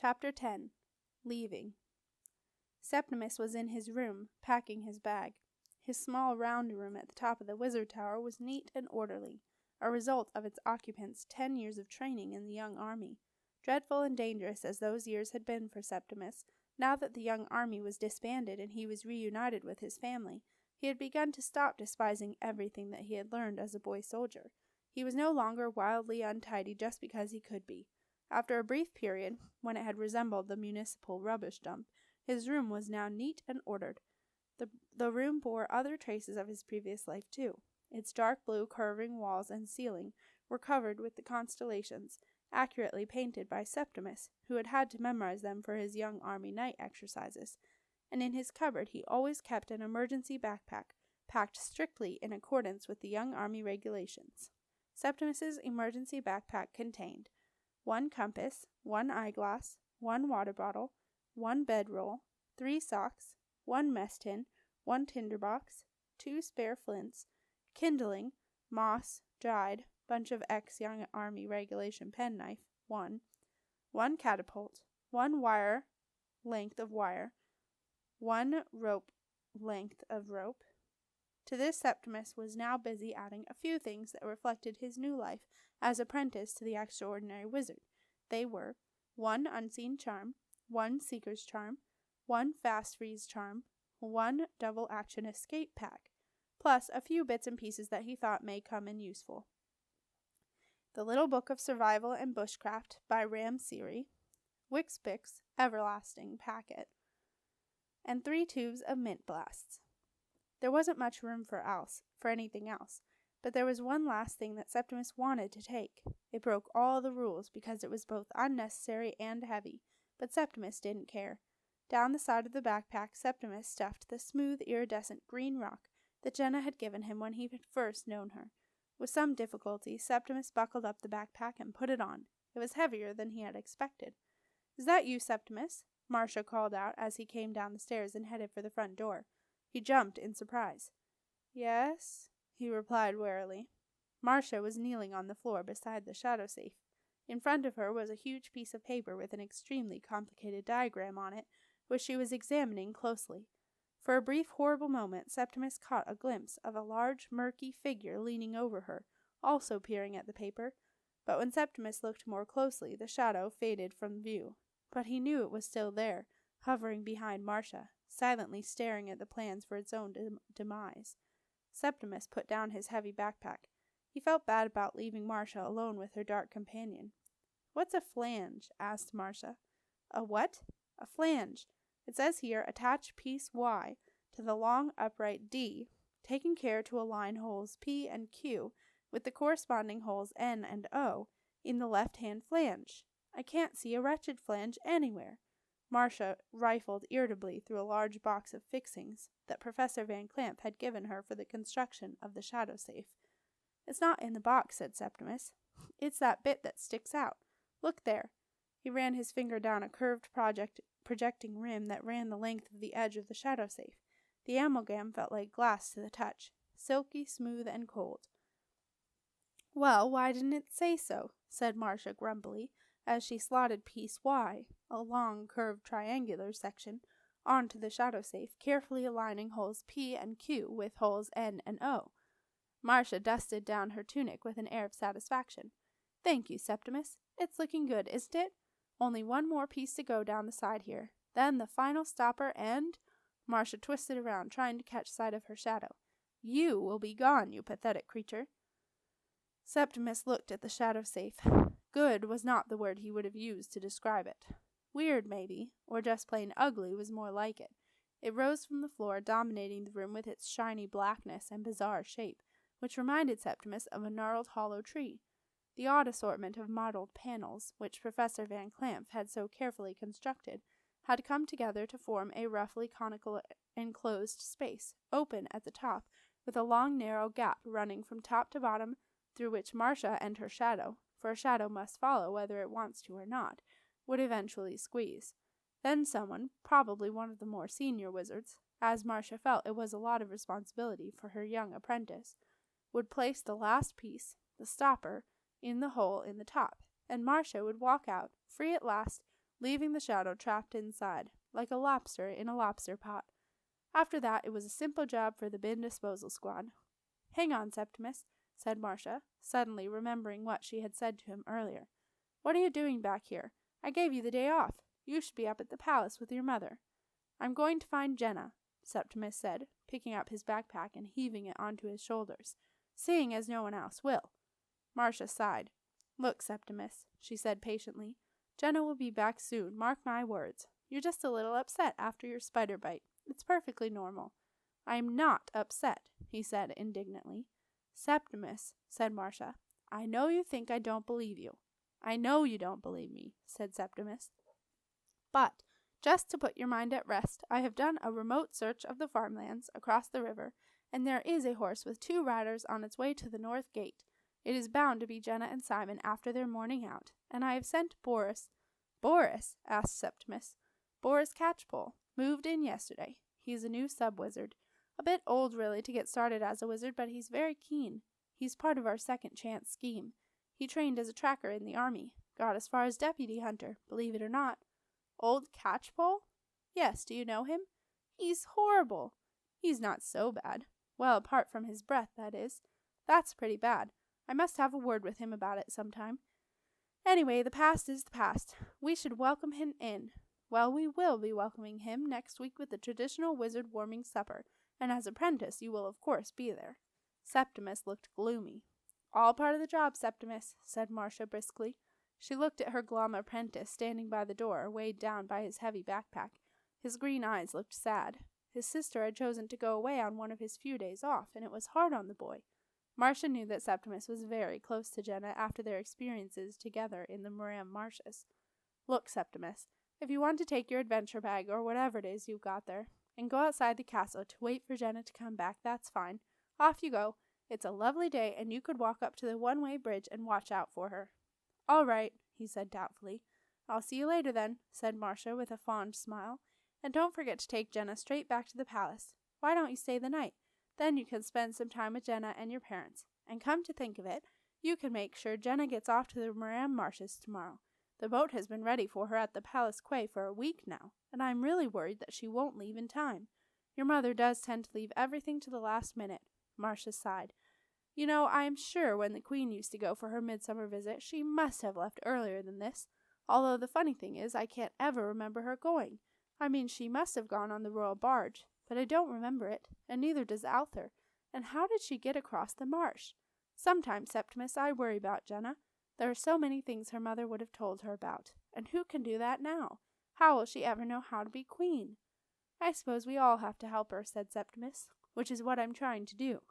Chapter 10. Leaving. Septimus was in his room, packing his bag. His small round room at the top of the wizard tower was neat and orderly, a result of its occupants' 10 years of training in the young army. Dreadful and dangerous as those years had been for Septimus, now that the young army was disbanded and he was reunited with his family, he had begun to stop despising everything that he had learned as a boy soldier. He was no longer wildly untidy just because he could be. After a brief period, when it had resembled the municipal rubbish dump, his room was now neat and ordered. The room bore other traces of his previous life, too. Its dark blue curving walls and ceiling were covered with the constellations, accurately painted by Septimus, who had had to memorize them for his young army night exercises. And in his cupboard he always kept an emergency backpack, packed strictly in accordance with the young army regulations. Septimus's emergency backpack contained 1 compass, 1 eyeglass, 1 water bottle, 1 bedroll, 3 socks, 1 mess tin, 1 tinderbox, 2 spare flints, kindling, moss, dried, bunch of ex-young army regulation penknife, 1 catapult, 1 wire length of wire, 1 rope length of rope. To this Septimus was now busy adding a few things that reflected his new life as apprentice to the extraordinary wizard. They were 1 unseen charm, 1 seeker's charm, 1 fast freeze charm, 1 double action escape pack, plus a few bits and pieces that he thought may come in useful. The Little Book of Survival and Bushcraft by Ram Siri, Wixpix Everlasting Packet, and 3 tubes of mint blasts. There wasn't much room for anything else, but there was one last thing that Septimus wanted to take. It broke all the rules because it was both unnecessary and heavy, but Septimus didn't care. Down the side of the backpack, Septimus stuffed the smooth, iridescent green rock that Jenna had given him when he had first known her. With some difficulty, Septimus buckled up the backpack and put it on. It was heavier than he had expected. "Is that you, Septimus?" Marcia called out as he came down the stairs and headed for the front door. He jumped in surprise. "Yes," he replied warily. Marcia was kneeling on the floor beside the shadow safe. In front of her was a huge piece of paper with an extremely complicated diagram on it, which she was examining closely. For a brief, horrible moment, Septimus caught a glimpse of a large, murky figure leaning over her, also peering at the paper. But when Septimus looked more closely, the shadow faded from view. But he knew it was still there, hovering behind Marcia, silently staring at the plans for its own demise. Septimus put down his heavy backpack. He felt bad about leaving Marcia alone with her dark companion. "What's a flange?" asked Marcia. "A what?" "A flange. It says here, attach piece Y to the long upright D, taking care to align holes P and Q with the corresponding holes N and O in the left-hand flange. I can't see a wretched flange anywhere." Marcia rifled irritably through a large box of fixings that Professor Van Clamp had given her for the construction of the shadow safe. "It's not in the box," said Septimus. "It's that bit that sticks out. Look there." He ran his finger down a curved projecting rim that ran the length of the edge of the shadow safe. The amalgam felt like glass to the touch, silky, smooth, and cold. "Well, why didn't it say so?" said Marcia grumpily, as she slotted piece Y, a long, curved triangular section, onto the shadow safe, carefully aligning holes P and Q with holes N and O. Marcia dusted down her tunic with an air of satisfaction. "Thank you, Septimus. It's looking good, isn't it? Only one more piece to go down the side here. Then the final stopper and—" Marcia twisted around, trying to catch sight of her shadow. "You will be gone, you pathetic creature." Septimus looked at the shadow safe. Good was not the word he would have used to describe it. Weird, maybe, or just plain ugly was more like it. It rose from the floor, dominating the room with its shiny blackness and bizarre shape, which reminded Septimus of a gnarled hollow tree. The odd assortment of mottled panels, which Professor Van Clamp had so carefully constructed, had come together to form a roughly conical enclosed space, open at the top, with a long narrow gap running from top to bottom, through which Marcia and her shadow, for a shadow must follow whether it wants to or not, would eventually squeeze. Then someone, probably one of the more senior wizards, as Marcia felt it was a lot of responsibility for her young apprentice, would place the last piece, the stopper, in the hole in the top, and Marcia would walk out, free at last, leaving the shadow trapped inside, like a lobster in a lobster pot. After that, it was a simple job for the bin disposal squad. "Hang on, Septimus," said Marcia, suddenly remembering what she had said to him earlier. "What are you doing back here? I gave you the day off. You should be up at the palace with your mother." "I'm going to find Jenna," Septimus said, picking up his backpack and heaving it onto his shoulders, seeing as no one else will. Marcia sighed. "Look, Septimus," she said patiently, "Jenna will be back soon, mark my words. You're just a little upset after your spider bite. It's perfectly normal." "I am not upset," he said indignantly. "Septimus," said Marcia, "I know you think I don't believe you." "I know you don't believe me," said Septimus. "But, just to put your mind at rest, I have done a remote search of the farmlands across the river, and there is a horse with 2 riders on its way to the north gate. It is bound to be Jenna and Simon after their morning out, and I have sent Boris—" "Boris?" asked Septimus. "Boris Catchpole. Moved in yesterday. He's a new sub-wizard. A bit old, really, to get started as a wizard, but he's very keen. He's part of our second chance scheme. He trained as a tracker in the army. Got as far as deputy hunter, believe it or not." "Old Catchpole?" "Yes, do you know him?" "He's horrible." "He's not so bad. Well, apart from his breath, that is. That's pretty bad. I must have a word with him about it sometime. Anyway, the past is the past. We should welcome him in. Well, we will be welcoming him next week with the traditional wizard warming supper, and as apprentice you will of course be there." Septimus looked gloomy. "All part of the job, Septimus," said Marcia briskly. She looked at her glum apprentice standing by the door, weighed down by his heavy backpack. His green eyes looked sad. His sister had chosen to go away on one of his few days off, and it was hard on the boy. Marcia knew that Septimus was very close to Jenna after their experiences together in the Moram marshes. "Look, Septimus, if you want to take your adventure bag, or whatever it is you've got there, and go outside the castle to wait for Jenna to come back, that's fine. Off you go. It's a lovely day, and you could walk up to the one-way bridge and watch out for her." "All right," he said doubtfully. "I'll see you later then," said Marcia with a fond smile. "And don't forget to take Jenna straight back to the palace. Why don't you stay the night? Then you can spend some time with Jenna and your parents. And come to think of it, you can make sure Jenna gets off to the Moram marshes tomorrow. The boat has been ready for her at the palace quay for a week now, and I'm really worried that she won't leave in time. Your mother does tend to leave everything to the last minute." Marcia sighed. "You know, I am sure when the Queen used to go for her midsummer visit, she must have left earlier than this, although the funny thing is I can't ever remember her going. I mean, she must have gone on the royal barge, but I don't remember it, and neither does Arthur. And how did she get across the marsh? Sometimes, Septimus, I worry about Jenna. There are so many things her mother would have told her about, and who can do that now? How will she ever know how to be queen?" "I suppose we all have to help her," said Septimus, "which is what I'm trying to do."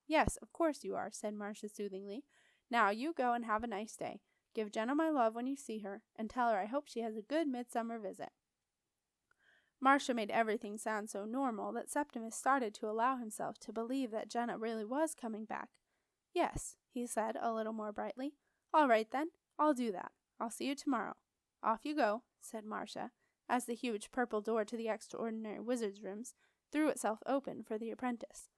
"Yes, of course you are," said Marcia soothingly. "Now you go and have a nice day. Give Jenna my love when you see her, and tell her I hope she has a good midsummer visit." Marcia made everything sound so normal that Septimus started to allow himself to believe that Jenna really was coming back. "Yes," he said a little more brightly. "All right then, I'll do that. I'll see you tomorrow." "Off you go," said Marcia, as the huge purple door to the extraordinary wizard's rooms threw itself open for the apprentice.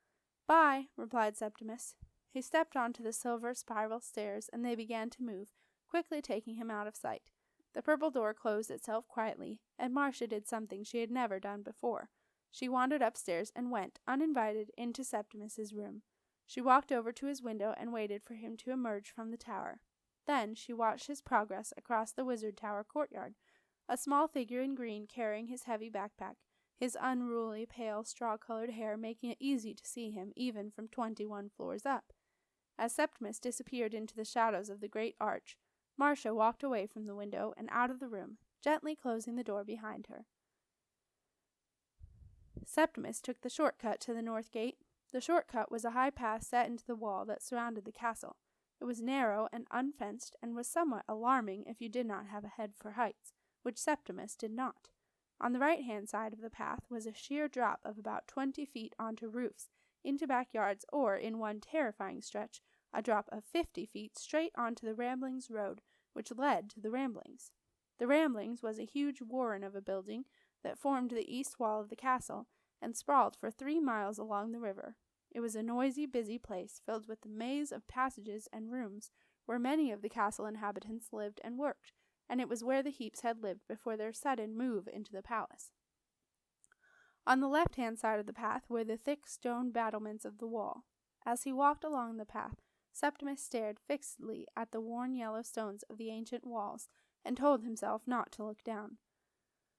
"Bye," replied Septimus. He stepped onto the silver spiral stairs, and they began to move, quickly taking him out of sight. The purple door closed itself quietly, and Marcia did something she had never done before. She wandered upstairs and went, uninvited, into Septimus's room. She walked over to his window and waited for him to emerge from the tower. Then she watched his progress across the wizard tower courtyard, a small figure in green carrying his heavy backpack, his unruly, pale, straw-colored hair making it easy to see him even from 21 floors up. As Septimus disappeared into the shadows of the great arch, Marcia walked away from the window and out of the room, gently closing the door behind her. Septimus took the shortcut to the north gate. The shortcut was a high path set into the wall that surrounded the castle. It was narrow and unfenced, and was somewhat alarming if you did not have a head for heights, which Septimus did not. On the right-hand side of the path was a sheer drop of about 20 feet onto roofs, into backyards, or, in one terrifying stretch, a drop of 50 feet straight onto the Ramblings Road, which led to the Ramblings. The Ramblings was a huge warren of a building that formed the east wall of the castle, and sprawled for 3 miles along the river. It was a noisy, busy place, filled with a maze of passages and rooms, where many of the castle inhabitants lived and worked, and it was where the Heaps had lived before their sudden move into the palace. On the left-hand side of the path were the thick stone battlements of the wall. As he walked along the path, Septimus stared fixedly at the worn yellow stones of the ancient walls, and told himself not to look down.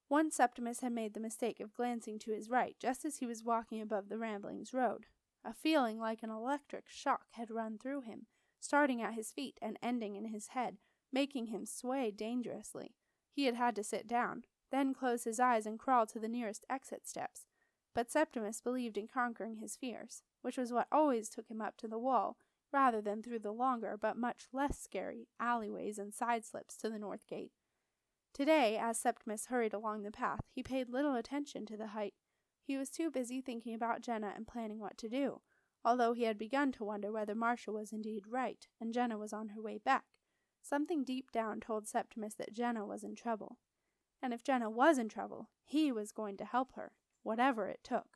Once Septimus had made the mistake of glancing to his right just as he was walking above the Ramblings Road. A feeling like an electric shock had run through him, starting at his feet and ending in his head, making him sway dangerously. He had had to sit down, then close his eyes and crawl to the nearest exit steps. But Septimus believed in conquering his fears, which was what always took him up to the wall, rather than through the longer but much less scary alleyways and side slips to the north gate. Today, as Septimus hurried along the path, he paid little attention to the height. He was too busy thinking about Jenna and planning what to do, although he had begun to wonder whether Marcia was indeed right, and Jenna was on her way back. Something deep down told Septimus that Jenna was in trouble. And if Jenna was in trouble, he was going to help her, whatever it took.